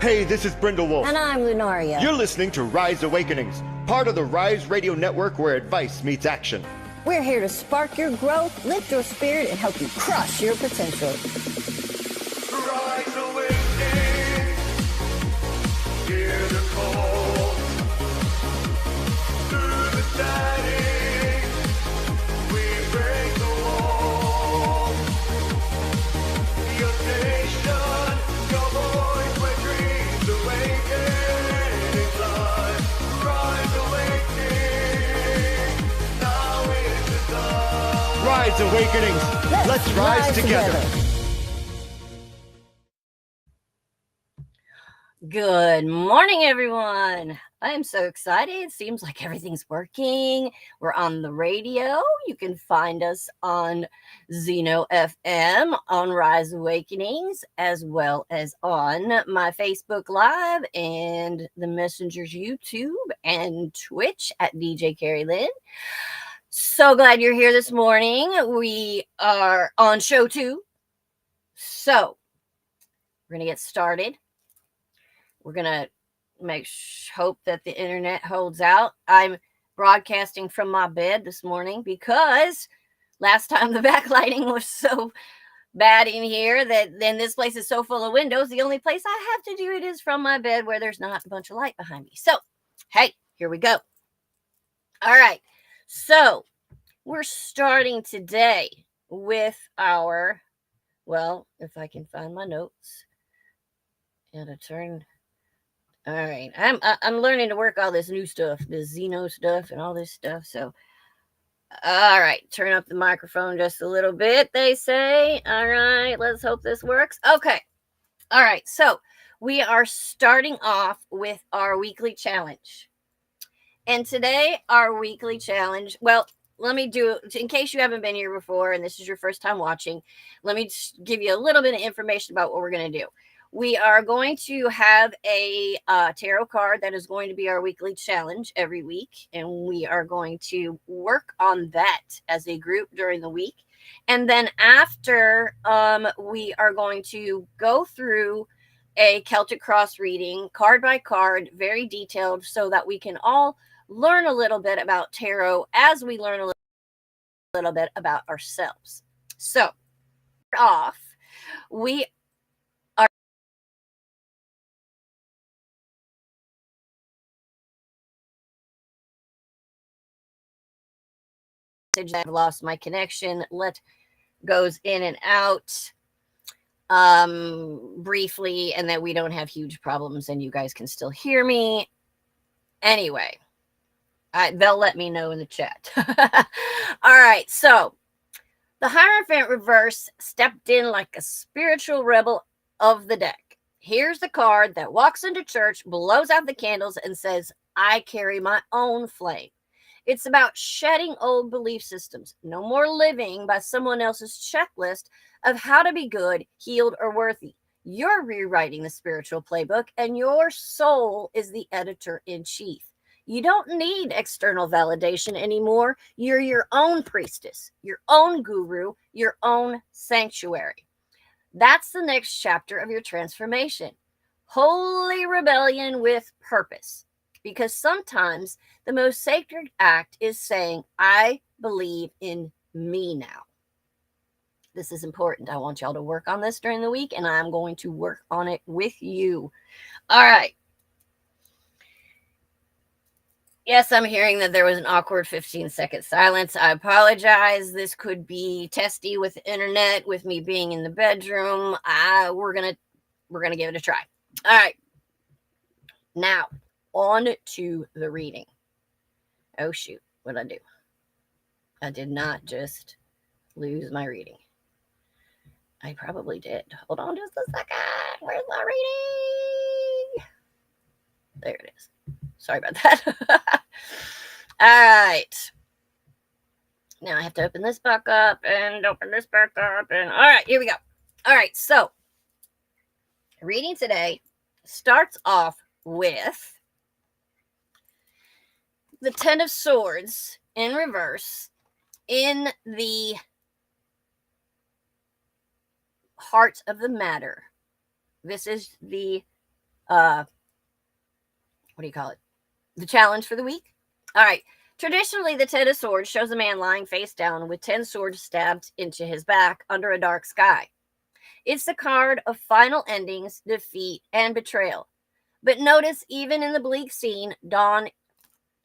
Hey, this is Brindle Wolf. And I'm Lunaria. You're listening to Rise Awakenings, part of the Rise Radio Network where advice meets action. We're here to spark your growth, lift your spirit, and help you crush your potential. Rise awakening, hear the call, through the static, we break the wall. Your station, your voice, where dreams awaken live. Rise awakening, now is the time. Rise Awakenings, let's rise together. Good morning, everyone. I'm so excited. It seems like everything's working. We're on the radio. You can find us on Zeno FM, on Rise Awakenings, as well as on my Facebook Live and the Messenger's YouTube and Twitch at DJ Carrie Lynn. So glad you're here this morning. We are on show 2. So we're going to get started. We're going to hope that the internet holds out. I'm broadcasting from my bed this morning because last time the backlighting was so bad in here that then this place is so full of windows. The only place I have to do it is from my bed where there's not a bunch of light behind me. So, hey, here we go. All right. So we're starting today with our, well, if I can find my notes. And to turn... All right, I'm learning to work all this new stuff, this Zeno stuff and all this stuff. So, all right, turn up the microphone just a little bit, they say. All right, let's hope this works. Okay, all right, so we are starting off with our weekly challenge. And today, our weekly challenge, well, let me do, in case you haven't been here before and this is your first time watching, let me just give you a little bit of information about what we're going to do. We are going to have a tarot card that is going to be our weekly challenge every week. And we are going to work on that as a group during the week. And then after, we are going to go through a Celtic Cross reading, card by card, very detailed, so that we can all learn a little bit about tarot as we learn a little bit about ourselves. So, off, we I've lost my connection. Goes in and out briefly, and that we don't have huge problems and you guys can still hear me. Anyway, they'll let me know in the chat. All right, so the Hierophant reverse stepped in like a spiritual rebel of the deck. Here's the card that walks into church, blows out the candles, and says, I carry my own flame. It's about shedding old belief systems. No more living by someone else's checklist of how to be good, healed, or worthy. You're rewriting the spiritual playbook, and your soul is the editor-in-chief. You don't need external validation anymore. You're your own priestess, your own guru, your own sanctuary. That's the next chapter of your transformation. Holy rebellion with purpose. Because sometimes the most sacred act is saying, I believe in me now. This is important. I want y'all to work on this during the week, and I'm going to work on it with you. All right. Yes, I'm hearing that there was an awkward 15-second silence. I apologize. This could be testy with the internet, with me being in the bedroom. We're gonna give it a try. All right. Now, on to the reading. Oh, shoot. What'd I do? I did not just lose my reading. I probably did. Hold on just a second. Where's my reading? There it is. Sorry about that. All right. Now I have to open this back up and open this back up. And all right, here we go. All right. So reading today starts off with the Ten of Swords in reverse in the heart of the matter. This is the what do you call it? The challenge for the week. All right. Traditionally, the Ten of Swords shows a man lying face down with 10 swords stabbed into his back under a dark sky. It's the card of final endings, defeat, and betrayal. But notice, even in the bleak scene, dawn,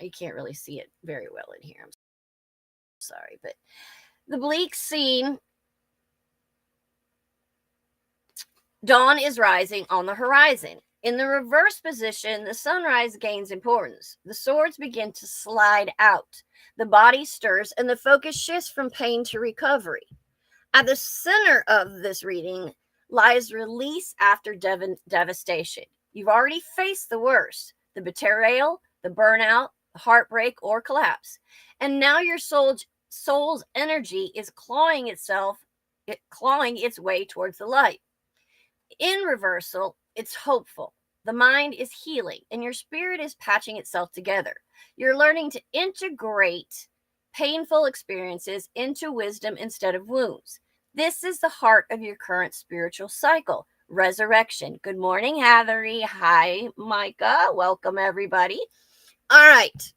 you can't really see it very well in here. I'm sorry, but the bleak scene, dawn is rising on the horizon. In the reverse position, the sunrise gains importance. The swords begin to slide out. The body stirs and the focus shifts from pain to recovery. At the center of this reading lies release after devastation. You've already faced the worst, the betrayal, the burnout, the heartbreak, or collapse. And now your soul's energy is clawing its way towards the light. In reversal, it's hopeful. The mind is healing and your spirit is patching itself together. You're learning to integrate painful experiences into wisdom instead of wounds. This is the heart of your current spiritual cycle, resurrection. Good morning, Heathery. Hi, Micah. Welcome, everybody. All right.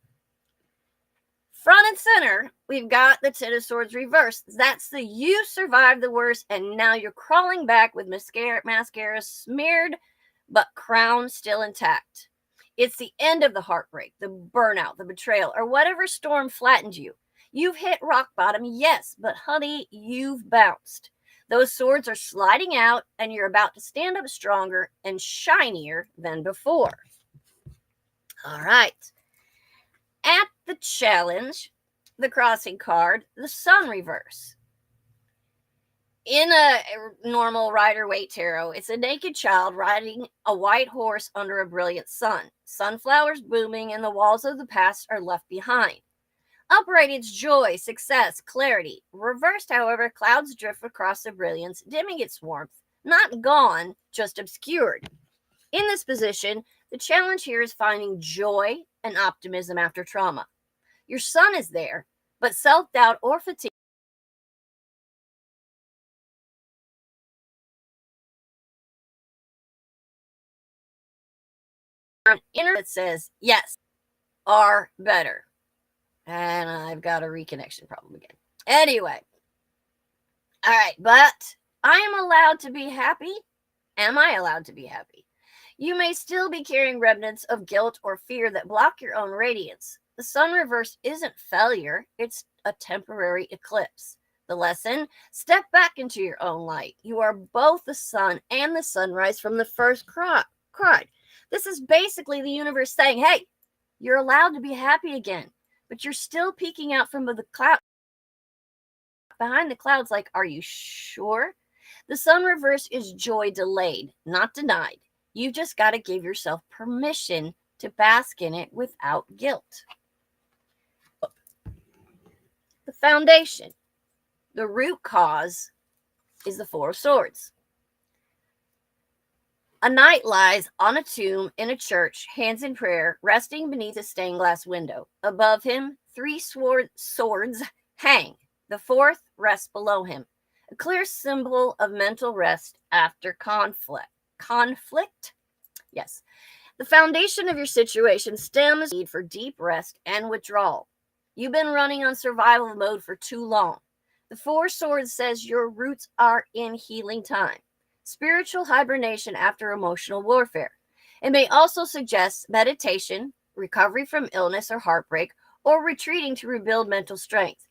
Front and center, we've got the Ten of Swords reversed. That's the you survived the worst, and now you're crawling back with mascara smeared, but crown still intact. It's the end of the heartbreak, the burnout, the betrayal, or whatever storm flattened you. You've hit rock bottom, yes, but honey, you've bounced. Those swords are sliding out, and you're about to stand up stronger and shinier than before. All right. At the challenge, the crossing card, the sun reverse. In a normal Rider-Waite tarot, it's a naked child riding a white horse under a brilliant sun. Sunflowers blooming and the walls of the past are left behind. Upright, it's joy, success, clarity. Reversed, however, clouds drift across the brilliance, dimming its warmth. Not gone, just obscured. In this position, the challenge here is finding joy and optimism after trauma. Your sun is there, but self-doubt or fatigue inner that says yes are better. And I've got a reconnection problem again. Anyway. All right, but I am allowed to be happy. Am I allowed to be happy? You may still be carrying remnants of guilt or fear that block your own radiance. The sun reverse isn't failure, it's a temporary eclipse. The lesson, step back into your own light. You are both the sun and the sunrise from the first cry. This is basically the universe saying, hey, you're allowed to be happy again, but you're still peeking out from the cloud. Behind the clouds, like, are you sure? The sun reverse is joy delayed, not denied. You just got to give yourself permission to bask in it without guilt. The foundation, the root cause, is the Four of Swords. A knight lies on a tomb in a church, hands in prayer, resting beneath a stained glass window. Above him, 3 swords hang. The fourth rests below him, a clear symbol of mental rest after conflict. Yes. The foundation of your situation stems from the need for deep rest and withdrawal. You've been running on survival mode for too long. The Four Swords says your roots are in healing time, spiritual hibernation after emotional warfare. It may also suggest meditation, recovery from illness or heartbreak, or retreating to rebuild mental strength.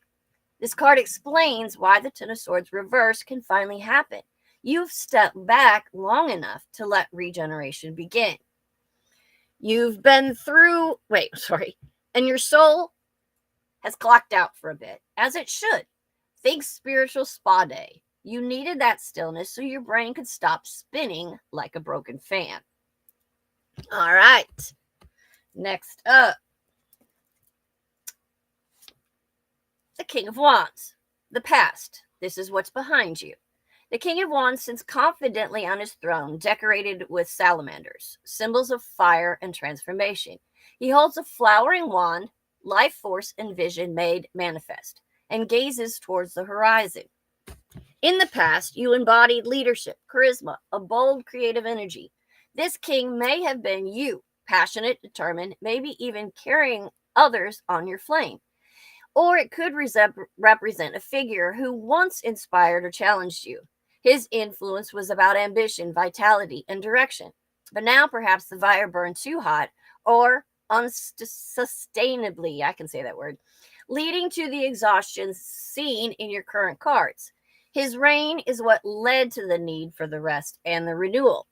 This card explains why the Ten of Swords reverse can finally happen. You've stepped back long enough to let regeneration begin. You've been through, and your soul has clocked out for a bit, as it should. Think spiritual spa day. You needed that stillness so your brain could stop spinning like a broken fan. All right. Next up, the King of Wands. The past. This is what's behind you. The King of Wands sits confidently on his throne, decorated with salamanders, symbols of fire and transformation. He holds a flowering wand, life force and vision made manifest, and gazes towards the horizon. In the past, you embodied leadership, charisma, a bold, creative energy. This king may have been you, passionate, determined, maybe even carrying others on your flame. Or it could represent a figure who once inspired or challenged you. His influence was about ambition, vitality, and direction. But now perhaps the fire burned too hot or unsustainably, I can say that word, leading to the exhaustion seen in your current cards. His reign is what led to the need for the rest and the renewal.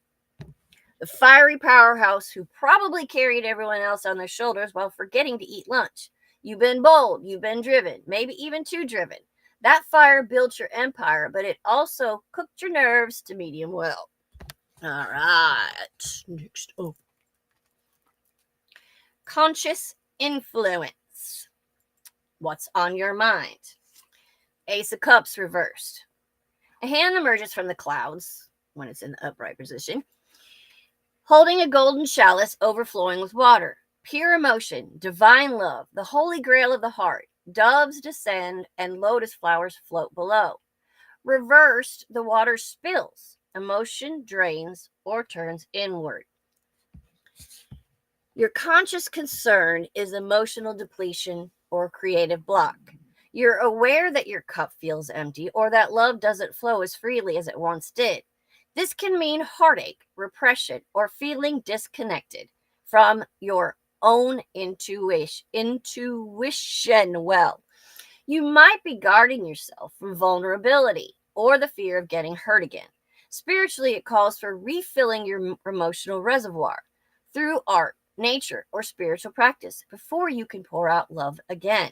The fiery powerhouse who probably carried everyone else on their shoulders while forgetting to eat lunch. You've been bold, you've been driven, maybe even too driven. That fire built your empire, but it also cooked your nerves to medium well. All right, next up. Conscious influence. What's on your mind? Ace of Cups reversed. A hand emerges from the clouds when it's in the upright position, holding a golden chalice overflowing with water. Pure emotion, divine love, the holy grail of the heart. Doves descend and lotus flowers float below. Reversed, the water spills. Emotion drains or turns inward. Your conscious concern is emotional depletion or creative block. You're aware that your cup feels empty or that love doesn't flow as freely as it once did. This can mean heartache, repression, or feeling disconnected from your own intuition. Well, you might be guarding yourself from vulnerability or the fear of getting hurt again. Spiritually, it calls for refilling your emotional reservoir through art, nature, or spiritual practice before you can pour out love again.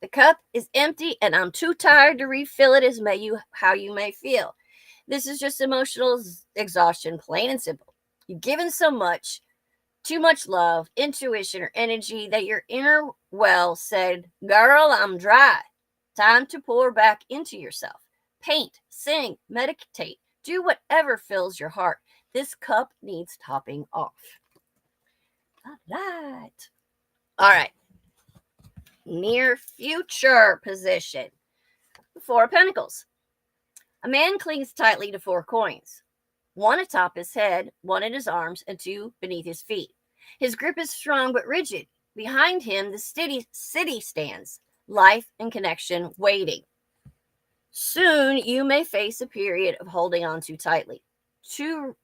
The cup is empty and I'm too tired to refill it as how you may feel. This is just emotional exhaustion, plain and simple. You've given so much, too much love, intuition, or energy that your inner well said, girl, I'm dry. Time to pour back into yourself. Paint, sing, meditate, do whatever fills your heart. This cup needs topping off. All right. Near future position. Four of Pentacles. A man clings tightly to four coins. One atop his head, one at his arms, and two beneath his feet. His grip is strong but rigid. Behind him, the city stands, life and connection waiting. Soon, you may face a period of holding on too tightly to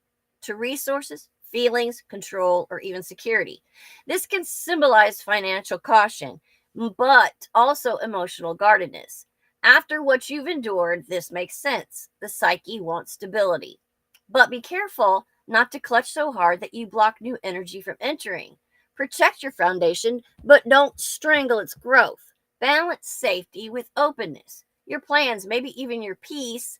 resources, feelings, control, or even security. This can symbolize financial caution, but also emotional guardedness. After what you've endured, this makes sense. The psyche wants stability. But be careful not to clutch so hard that you block new energy from entering. Protect your foundation, but don't strangle its growth. Balance safety with openness. Your plans, maybe even your peace.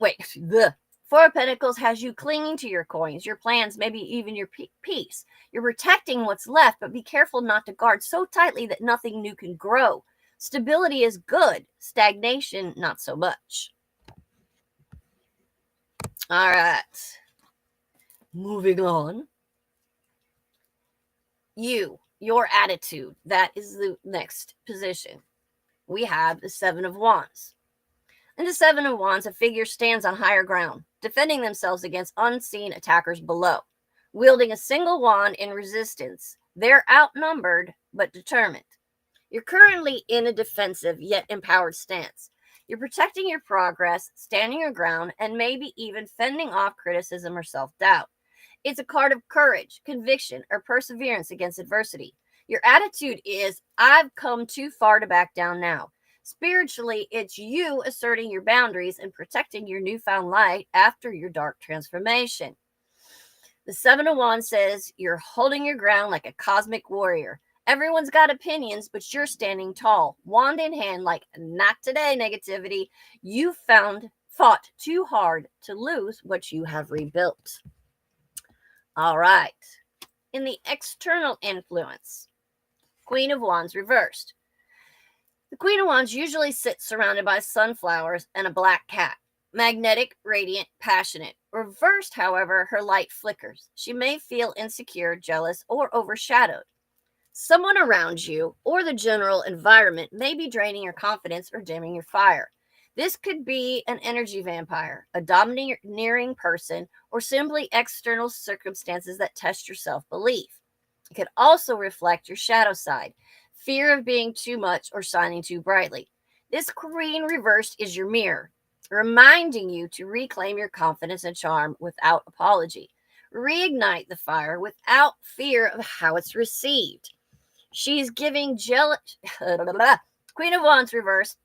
The Four of Pentacles has you clinging to your coins, your plans, maybe even your peace. You're protecting what's left, but be careful not to guard so tightly that nothing new can grow. Stability is good. Stagnation, not so much. All right. Moving on. Your attitude. That is the next position. We have the Seven of Wands. In the Seven of Wands, a figure stands on higher ground, defending themselves against unseen attackers below. Wielding a single wand in resistance, they're outnumbered but determined. You're currently in a defensive yet empowered stance. You're protecting your progress, standing your ground, and maybe even fending off criticism or self-doubt. It's a card of courage, conviction, or perseverance against adversity. Your attitude is, I've come too far to back down now. Spiritually, it's you asserting your boundaries and protecting your newfound light after your dark transformation. The Seven of Wands says you're holding your ground like a cosmic warrior. Everyone's got opinions, but you're standing tall, wand in hand, like, not today, negativity. You fought too hard to lose what you have rebuilt. All right. In the external influence, Queen of Wands reversed. The Queen of Wands usually sits surrounded by sunflowers and a black cat. Magnetic, radiant, passionate. Reversed, however, her light flickers. She may feel insecure, jealous, or overshadowed. Someone around you or the general environment may be draining your confidence or dimming your fire. This could be an energy vampire, a domineering person, or simply external circumstances that test your self belief. It could also reflect your shadow side, fear of being too much or shining too brightly. This queen reversed is your mirror, reminding you to reclaim your confidence and charm without apology. Reignite the fire without fear of how it's received. She's giving jealous. Queen of Wands reversed,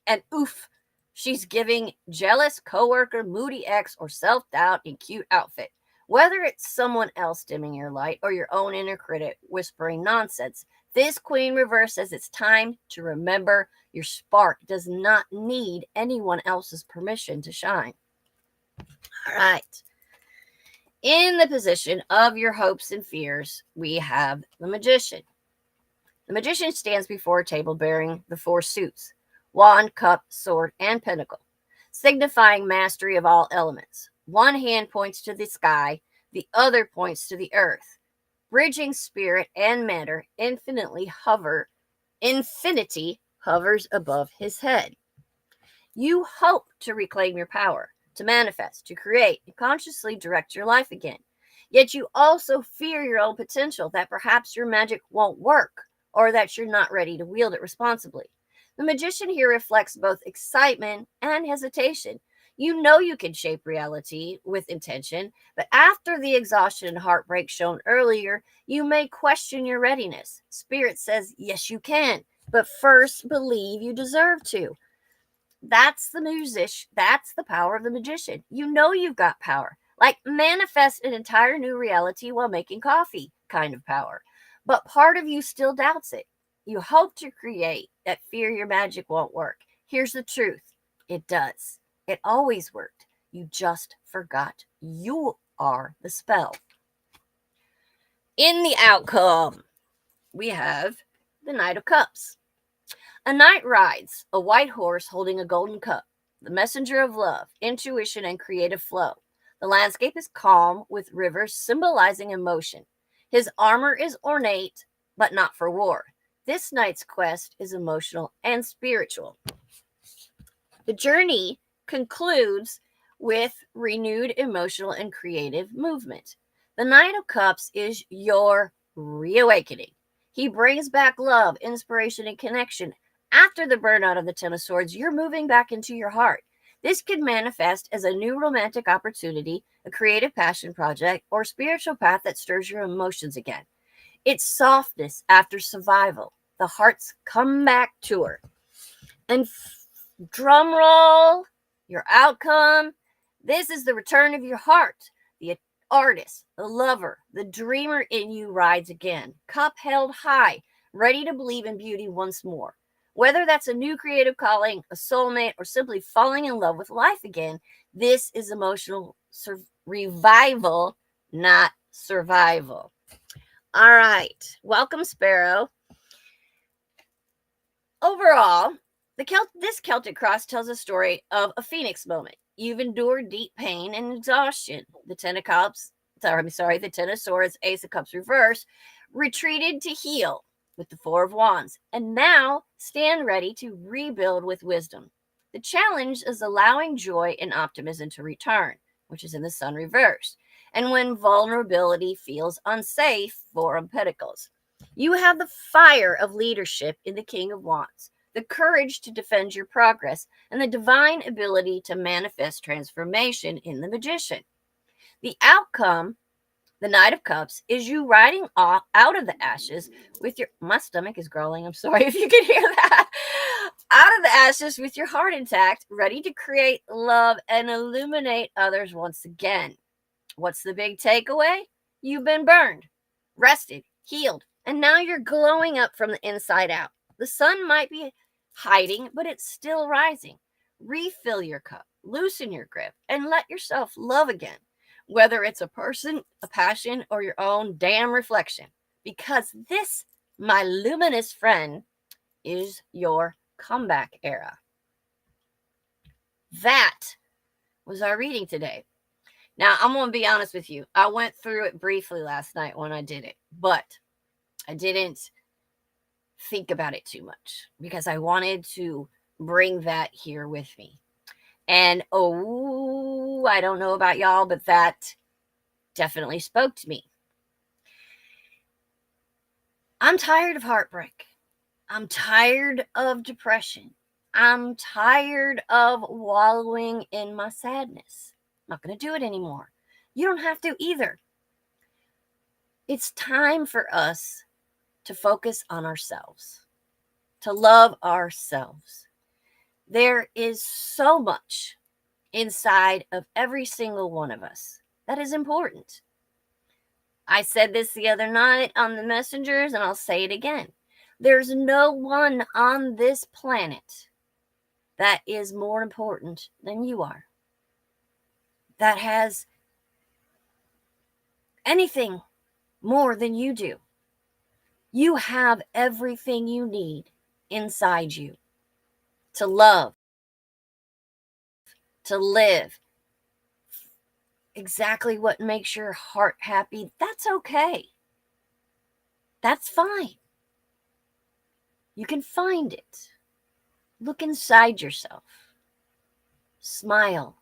and oof, she's giving jealous coworker, moody ex, or self-doubt in cute outfit. Whether it's someone else dimming your light or your own inner critic whispering nonsense, this queen reverse says it's time to remember your spark does not need anyone else's permission to shine. All right. In the position of your hopes and fears, we have the magician. The magician stands before a table bearing the four suits: wand, cup, sword, and pentacle, signifying mastery of all elements. One hand points to the sky, the other points to the earth. Bridging spirit and matter, infinity hovers above his head. You hope to reclaim your power, to manifest, to create, and consciously direct your life again. Yet you also fear your own potential, that perhaps your magic won't work, or that you're not ready to wield it responsibly. The magician here reflects both excitement and hesitation. You know you can shape reality with intention, but after the exhaustion and heartbreak shown earlier, you may question your readiness. Spirit says, yes, you can, but first believe you deserve to. That's the power of the magician. You know you've got power, like manifest an entire new reality while making coffee kind of power. But part of you still doubts it. You hope to create, that fear your magic won't work. Here's the truth. It does. It always worked. You just forgot you are the spell. In the outcome, we have the Knight of Cups. A knight rides a white horse holding a golden cup, the messenger of love, intuition, and creative flow. The landscape is calm, with rivers symbolizing emotion. His armor is ornate, but not for war. This knight's quest is emotional and spiritual. The journey concludes with renewed emotional and creative movement. The Knight of Cups is your reawakening. He brings back love, inspiration, and connection. After the burnout of the Ten of Swords, you're moving back into your heart. This could manifest as a new romantic opportunity, a creative passion project, or spiritual path that stirs your emotions again. It's softness after survival, the heart's comeback tour. And drum roll, your outcome. This is the return of your heart. The artist, the lover, the dreamer in you rides again, cup held high, ready to believe in beauty once more. Whether that's a new creative calling, a soulmate, or simply falling in love with life again, this is emotional revival, not survival. All right. Welcome, Sparrow. Overall, this Celtic cross tells a story of a phoenix moment. You've endured deep pain and exhaustion. The Ten of Swords, Ace of Cups reverse, retreated to heal with the Four of Wands, and now stand ready to rebuild with wisdom. The challenge is allowing joy and optimism to return, which is in the Sun reverse, and when vulnerability feels unsafe, Four of Pentacles. You have the fire of leadership in the King of Wands, the courage to defend your progress, and the divine ability to manifest transformation in the Magician. The outcome, the Knight of Cups, is you riding off out of the ashes with your... My stomach is growling. I'm sorry if you can hear that. Out of the ashes with your heart intact, ready to create, love, and illuminate others once again. What's the big takeaway? You've been burned, rested, healed, and now you're glowing up from the inside out. The sun might be hiding, but it's still rising. Refill your cup, loosen your grip, and let yourself love again, whether it's a person, a passion, or your own damn reflection. Because this, my luminous friend, is your comeback era. That was our reading today. Now, I'm going to be honest with you. I went through it briefly last night when I did it, but I didn't think about it too much because I wanted to bring that here with me. And oh, I don't know about y'all, but that definitely spoke to me. I'm tired of heartbreak. I'm tired of depression. I'm tired of wallowing in my sadness. I'm not going to do it anymore. You don't have to either. It's time for us to focus on ourselves, to love ourselves. There is so much inside of every single one of us that is important. I said this the other night on the messengers, and I'll say it again. There's no one on this planet that is more important than you are, that has anything more than you do. You have everything you need inside you to love, to live. Exactly what makes your heart happy, that's okay. That's fine. You can find it. Look inside yourself. Smile.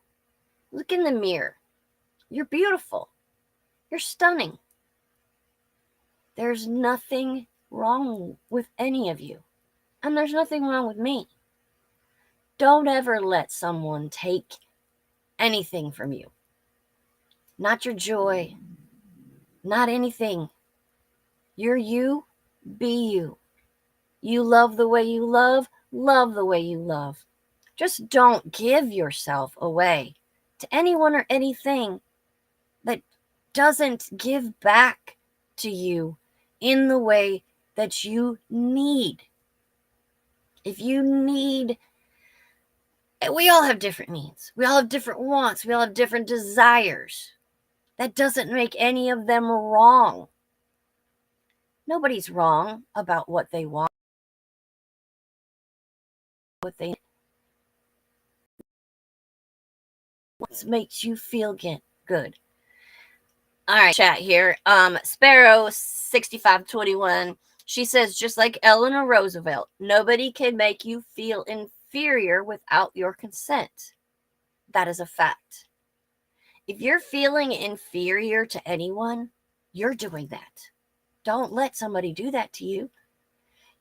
Look in the mirror. You're beautiful. You're stunning. There's nothing wrong with any of you. And there's nothing wrong with me. Don't ever let someone take anything from you. Not your joy. Not anything. You're you. Be you. You love the way you love the way you love. Just don't give yourself away to anyone or anything that doesn't give back to you in the way that you need. If you need, we all have different needs. We all have different wants. We all have different desires. That doesn't make any of them wrong. Nobody's wrong about what they want, what they what makes you feel good. All right, chat here. Sparrow 6521. She says, just like Eleanor Roosevelt, nobody can make you feel inferior without your consent. That is a fact. If you're feeling inferior to anyone, you're doing that. Don't let somebody do that to you.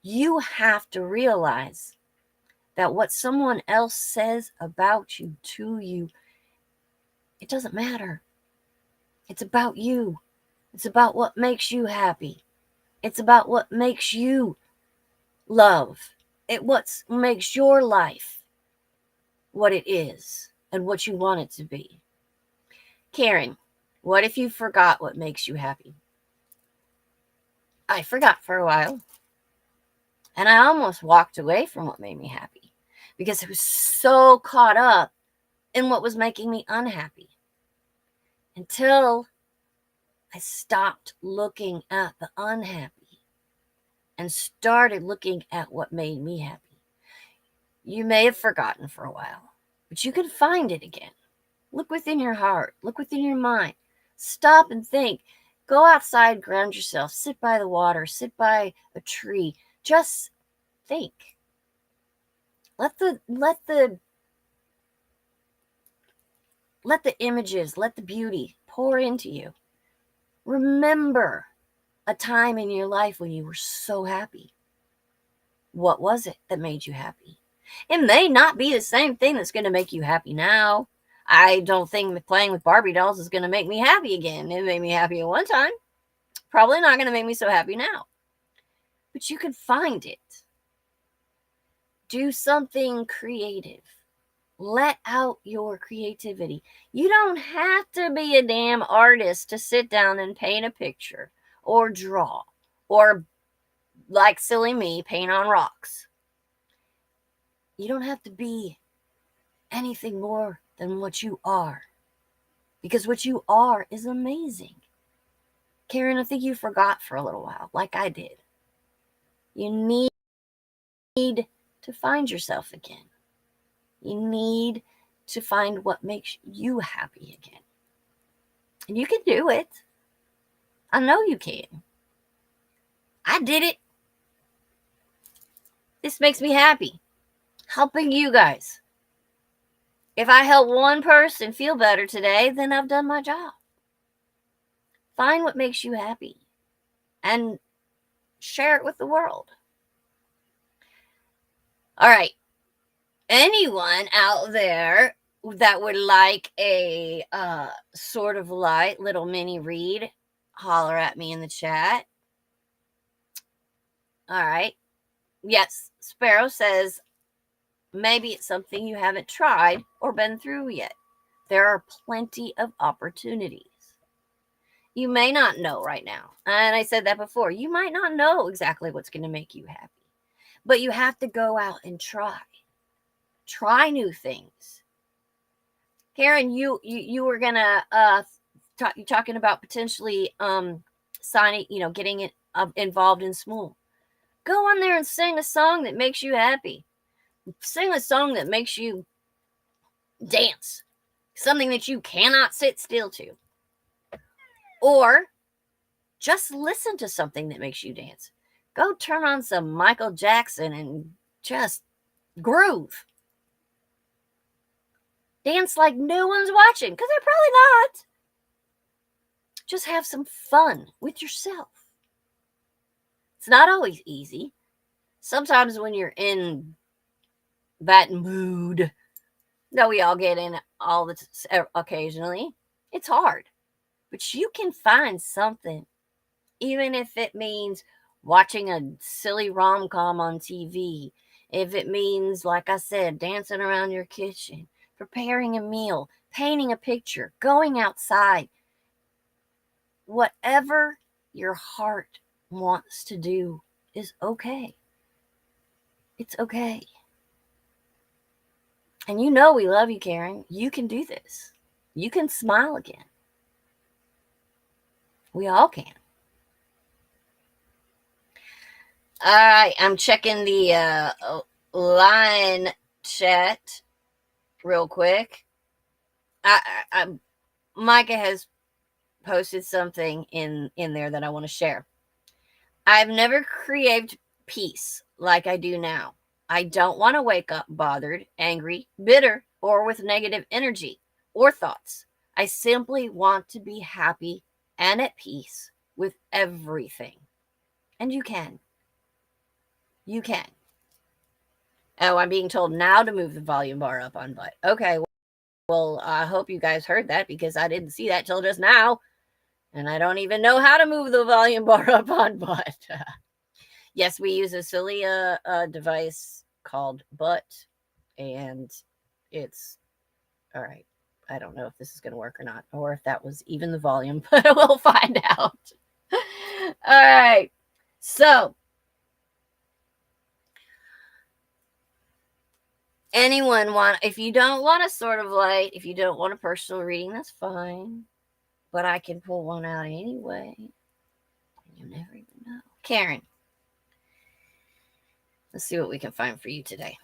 You have to realize that what someone else says about you, to you, it doesn't matter. It's about you. It's about what makes you happy. It's about what makes you love. What makes your life what it is and what you want it to be. Karen, what if you forgot what makes you happy? I forgot for a while. And I almost walked away from what made me happy because I was so caught up in what was making me unhappy. Until I stopped looking at the unhappy and started looking at what made me happy. You may have forgotten for a while, but you can find it again. Look within your heart. Look within your mind. Stop and think. Go outside, ground yourself. Sit by the water. Sit by a tree. Just think. Let the images, let the beauty pour into you. Remember a time in your life when you were so happy. What was it that made you happy? It may not be the same thing that's going to make you happy now. I don't think playing with Barbie dolls is going to make me happy again. It made me happy at one time. Probably not going to make me so happy now. But you can find it. Do something creative. Let out your creativity. You don't have to be a damn artist to sit down and paint a picture or draw or, like silly me, paint on rocks. You don't have to be anything more than what you are, because what you are is amazing. Karen, I think you forgot for a little while, like I did. You need to find yourself again. You need to find what makes you happy again. And you can do it. I know you can. I did it. This makes me happy. helping you guys. If I help one person feel better today, then I've done my job. Find what makes you happy and share it with the world. All right. Anyone out there that would like a sort of light little mini read, holler at me in the chat. All right. Yes, Sparrow says maybe it's something you haven't tried or been through yet. There are plenty of opportunities. You may not know right now. And I said that before. You might not know exactly what's going to make you happy. But you have to go out and try. Try new things. Karen, you were gonna talking about potentially signing, getting it involved in small. Go on there and sing a song that makes you happy. Sing a song that makes you dance. Something that you cannot sit still to. Or just listen to something that makes you dance. Go turn on some Michael Jackson and just groove. Dance like no one's watching, because they're probably not. Just have some fun with yourself. It's not always easy. Sometimes when you're in that mood that we all get in occasionally, it's hard. But you can find something, even if it means watching a silly rom-com on TV, if it means, like I said, dancing around your kitchen, preparing a meal, painting a picture, going outside. Whatever your heart wants to do is okay. It's okay. And you know we love you, Karen. You can do this. You can smile again. We all can. All right, I'm checking the line chat real quick. Micah has posted something in there that I want to share. I've never craved peace like I do now. I don't want to wake up bothered, angry, bitter, or with negative energy or thoughts. I simply want to be happy and at peace with everything. And you can. You can. Oh, I'm being told now to move the volume bar up on butt. Okay, well, I hope you guys heard that, because I didn't see that till just now. And I don't even know how to move the volume bar up on butt. Yes, we use a silly device called butt. And it's, all right. I don't know if this is going to work or not, or if that was even the volume, but we'll find out. All right. So, if you don't want a sort of light, if you don't want a personal reading, that's fine. But I can pull one out anyway. You'll never even know. Karen, let's see what we can find for you today.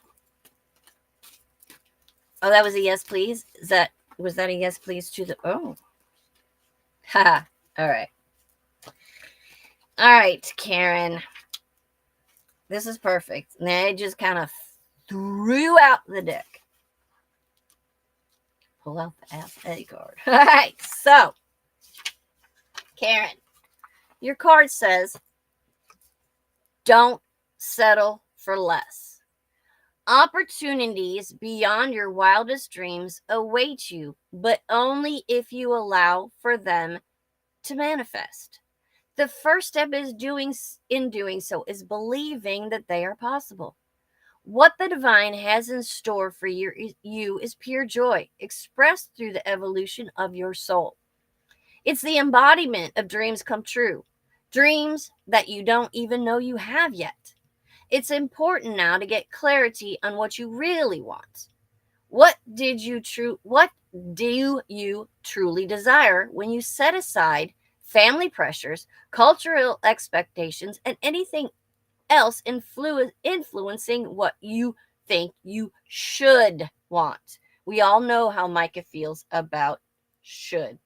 Oh, that was a yes, please? Was that a yes, please to the... Oh. Haha. All right. All right, Karen. This is perfect. And I just kind of threw out the deck. Pull out the FA card. All right, so... Karen, your card says, don't settle for less. Opportunities beyond your wildest dreams await you, but only if you allow for them to manifest. The first step in doing so is believing that they are possible. What the divine has in store for you is pure joy, expressed through the evolution of your soul. It's the embodiment of dreams come true, dreams that you don't even know you have yet. It's important now to get clarity on what you really want. What do you truly desire when you set aside family pressures, cultural expectations, and anything else influencing what you think you should want? We all know how Micah feels about should.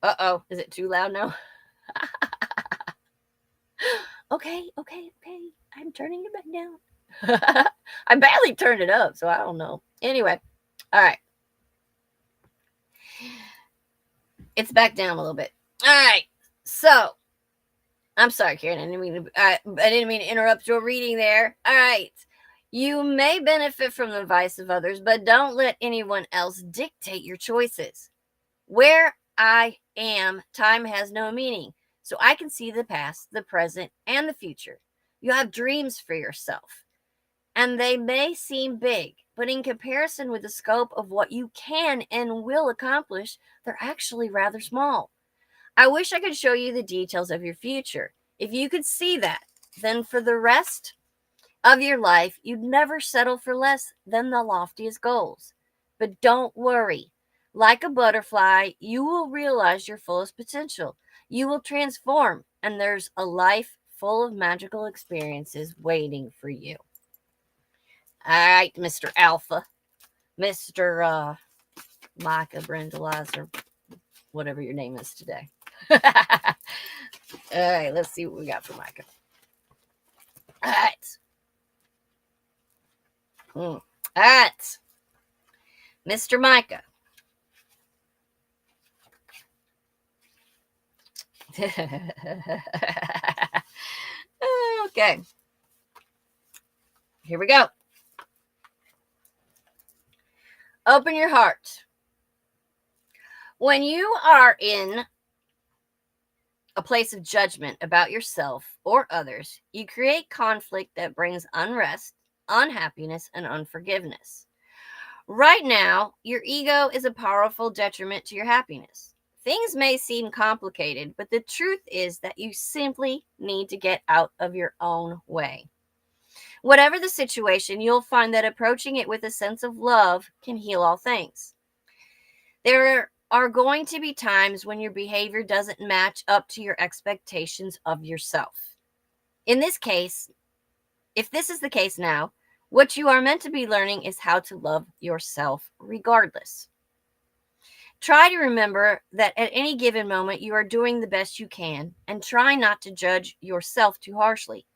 Uh-oh, is it too loud now? Okay. I'm turning it back down. I barely turned it up, so I don't know. Anyway, all right. It's back down a little bit. All right. So, I'm sorry, Karen. I didn't mean to interrupt your reading there. All right. You may benefit from the advice of others, but don't let anyone else dictate your choices. Where I am, time has no meaning. So I can see the past, the present, and the future. You have dreams for yourself, and they may seem big, but in comparison with the scope of what you can and will accomplish, they're actually rather small. I wish I could show you the details of your future. If you could see that, then for the rest of your life, you'd never settle for less than the loftiest goals. But don't worry. Like a butterfly, you will realize your fullest potential. You will transform, and there's a life full of magical experiences waiting for you. All right, Mr. Alpha, Mr. Micah Brendelizer, whatever your name is today. All right, let's see what we got for Micah. All right. All right. Mr. Micah. Okay. Here we go. Open your heart. When you are in a place of judgment about yourself or others, you create conflict that brings unrest, unhappiness, and unforgiveness. Right now, your ego is a powerful detriment to your happiness. Things may seem complicated, but the truth is that you simply need to get out of your own way. Whatever the situation, you'll find that approaching it with a sense of love can heal all things. There are going to be times when your behavior doesn't match up to your expectations of yourself. In this case, if this is the case now, what you are meant to be learning is how to love yourself regardless. Try to remember that at any given moment you are doing the best you can, and try not to judge yourself too harshly.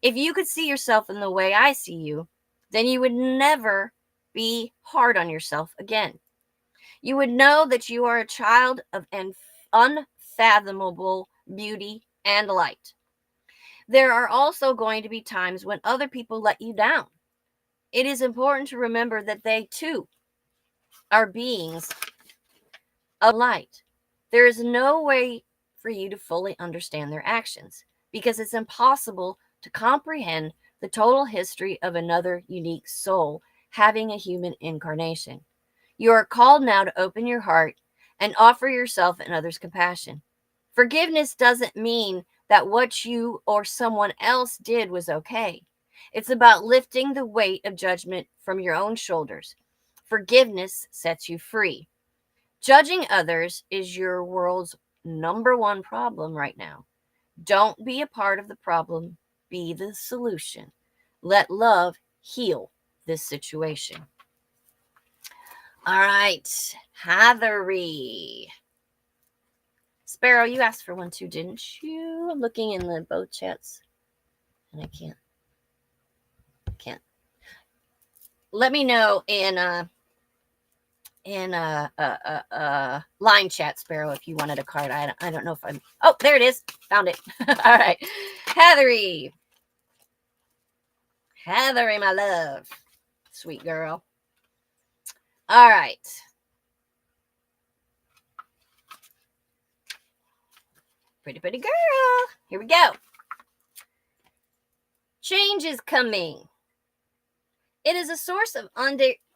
If you could see yourself in the way I see you, then you would never be hard on yourself again. You would know that you are a child of unfathomable beauty and light. There are also going to be times when other people let you down. It is important to remember that they too are beings of light. There is no way for you to fully understand their actions because it's impossible to comprehend the total history of another unique soul having a human incarnation. You are called now to open your heart and offer yourself and others compassion. Forgiveness doesn't mean that what you or someone else did was okay. It's about lifting the weight of judgment from your own shoulders. Forgiveness sets you free. Judging others is your world's number one problem right now. Don't be a part of the problem, be the solution. Let love heal this situation. All right, Heathery. Sparrow, you asked for one too, didn't you? I'm looking in the both chats, and I can't. Let me know in line chat, Sparrow, if you wanted a card. I don't know if I'm. Oh, there it is. Found it. All right, Heathery, my love, sweet girl. All right. Pretty girl. Here we go. Change is coming. It is a source of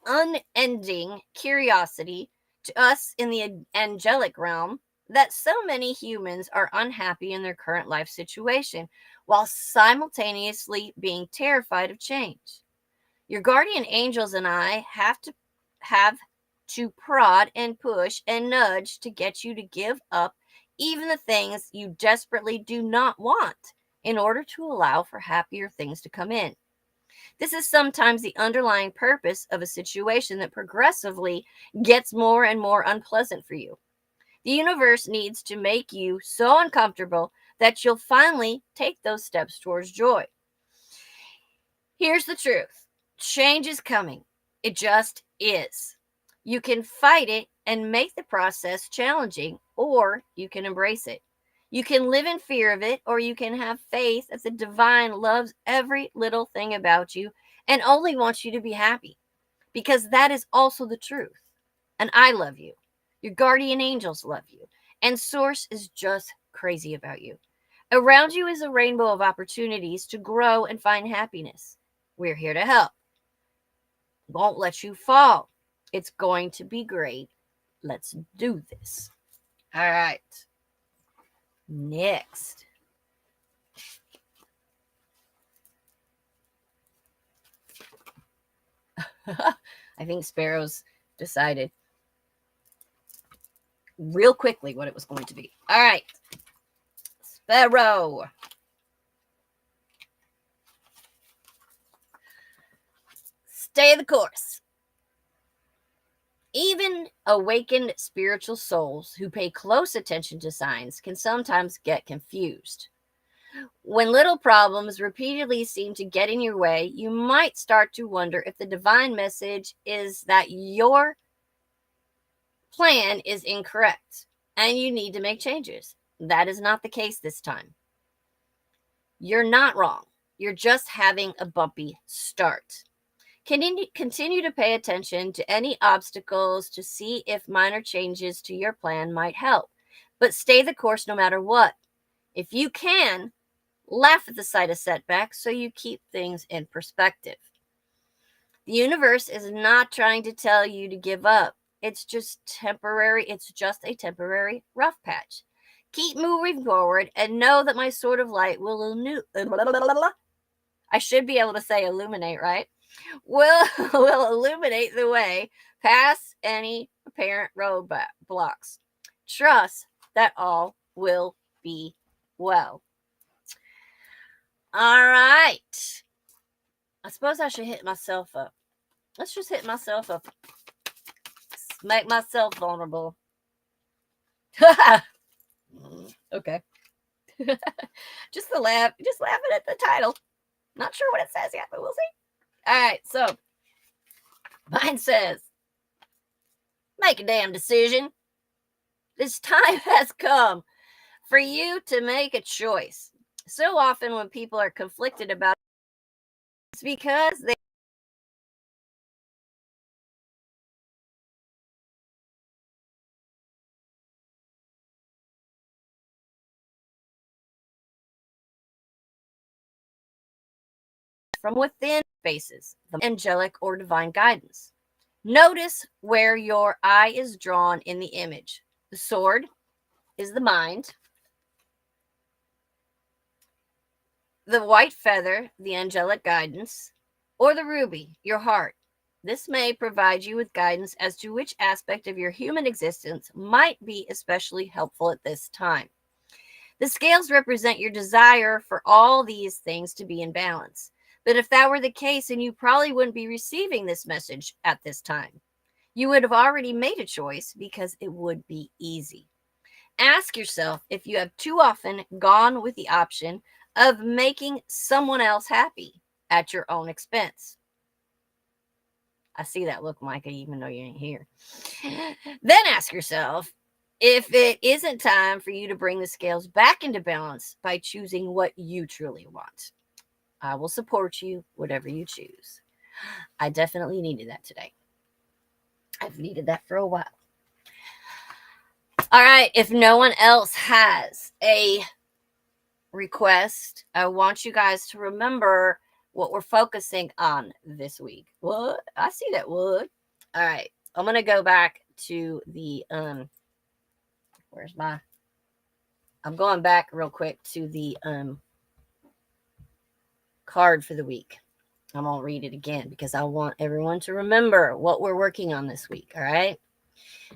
unending curiosity to us in the angelic realm that so many humans are unhappy in their current life situation while simultaneously being terrified of change. Your guardian angels and I have to prod and push and nudge to get you to give up even the things you desperately do not want in order to allow for happier things to come in. This is sometimes the underlying purpose of a situation that progressively gets more and more unpleasant for you. The universe needs to make you so uncomfortable that you'll finally take those steps towards joy. Here's the truth. Change is coming. It just is. You can fight it and make the process challenging, or you can embrace it. You can live in fear of it, or you can have faith that the divine loves every little thing about you and only wants you to be happy, because that is also the truth. And I love you. Your guardian angels love you. And Source is just crazy about you. Around you is a rainbow of opportunities to grow and find happiness. We're here to help. Won't let you fall. It's going to be great. Let's do this. All right. Next. I think Sparrow's decided real quickly what it was going to be. All right. Sparrow. Stay the course. Even awakened spiritual souls who pay close attention to signs can sometimes get confused. When little problems repeatedly seem to get in your way, you might start to wonder if the divine message is that your plan is incorrect and you need to make changes. That is not the case this time. You're not wrong. You're just having a bumpy start. Continue to pay attention to any obstacles to see if minor changes to your plan might help, but stay the course no matter what. If you can, laugh at the sight of setbacks so you keep things in perspective. The universe is not trying to tell you to give up. It's just temporary. It's just a temporary rough patch. Keep moving forward and know that my sword of light will I should be able to say illuminate, right? Will illuminate the way past any apparent roadblocks. Trust that all will be well. All right. I suppose I should hit myself up. Let's just hit myself up. Make myself vulnerable. Okay. Just laughing at the title. Not sure what it says yet, but we'll see. All right, so mine says, make a damn decision. This time has come for you to make a choice. So often when people are conflicted about it, it's because they from within faces the angelic or divine guidance. Notice where your eye is drawn in the image. The sword is the mind. The white feather, the angelic guidance, or the ruby, your heart. This may provide you with guidance as to which aspect of your human existence might be especially helpful at this time. The scales represent your desire for all these things to be in balance. But if that were the case, then you probably wouldn't be receiving this message at this time. You would have already made a choice because it would be easy. Ask yourself if you have too often gone with the option of making someone else happy at your own expense. I see that look, Micah, even though you ain't here. Then ask yourself if it isn't time for you to bring the scales back into balance by choosing what you truly want. I will support you, whatever you choose. I definitely needed that today. I've needed that for a while. All right, if no one else has a request, I want you guys to remember what we're focusing on this week. What? I see that wood. All right, I'm going to go back to the, I'm going back real quick to the, card for the week. I'm going to read it again because I want everyone to remember what we're working on this week. All right.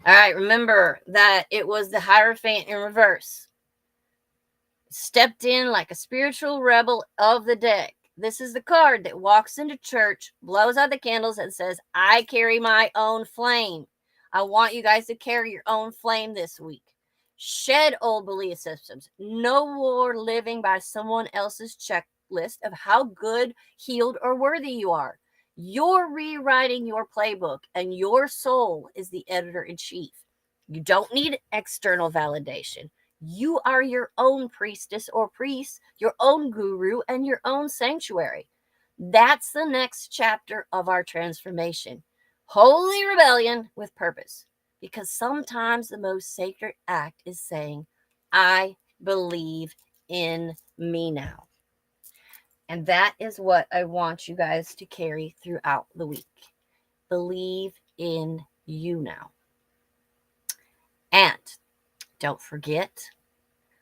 All right. Remember that it was the Hierophant in reverse. Stepped in like a spiritual rebel of the deck. This is the card that walks into church, blows out the candles, and says, I carry my own flame. I want you guys to carry your own flame this week. Shed old belief systems. No more living by someone else's checklist list of how good, healed, or worthy you are. You're rewriting your playbook, and your soul is the editor in chief. You don't need external validation. You are your own priestess or priest, your own guru, and your own sanctuary. That's the next chapter of our transformation. Holy rebellion with purpose. Because sometimes the most sacred act is saying, I believe in me now. And that is what I want you guys to carry throughout the week. Believe in you now. And don't forget,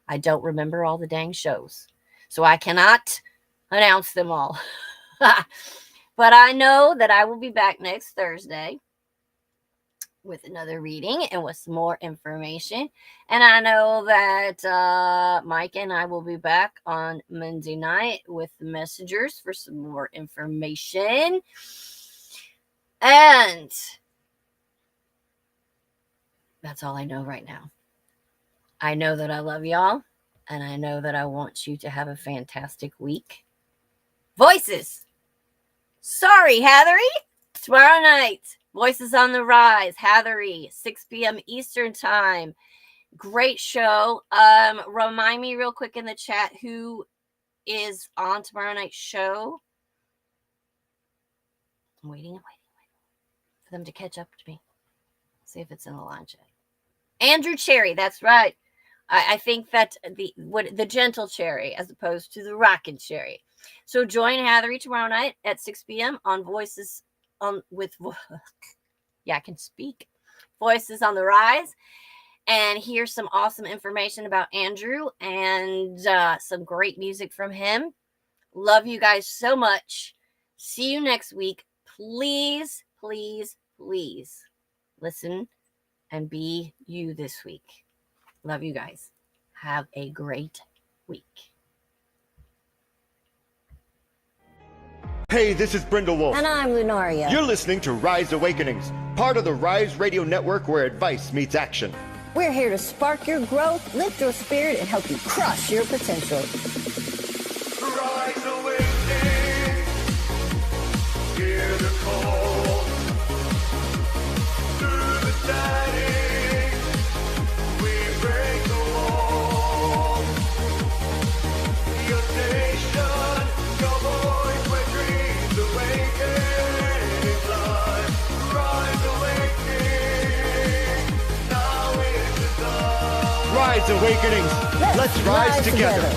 I don't remember all the dang shows, so I cannot announce them all. But I know that I will be back next Thursday with another reading and with some more information. And I know that Mike and I will be back on Monday night with the messengers for some more information. And that's all I know right now. I know that I love y'all, and I know that I want you to have a fantastic week. Voices! Sorry, Hathery! Tomorrow night, Voices on the Rise, Hathery, 6 p.m. Eastern Time. Great show. Remind me real quick in the chat who is on tomorrow night's show. I'm waiting for them to catch up to me. See if it's in the line chat. Andrew Cherry, that's right. I think that the gentle cherry as opposed to the rockin' cherry. So join Hathery tomorrow night at 6 p.m. on Voices on with yeah, I can speak. Voices on the Rise, and hear some awesome information about Andrew and some great music from him. Love you guys so much. See you next week. Please, please, please listen and be you this week. Love you guys. Have a great week. Hey, this is Brindle Wolf. And I'm Lunaria. You're listening to Rise Awakenings, part of the Rise Radio Network where advice meets action. We're here to spark your growth, lift your spirit, and help you crush your potential. Rise awakening, hear the call. Through the static, we break the wall. Your station, your voice, where dreams awaken, fly. Rise awakening, now is the time. Rise Awakenings. Let's rise together.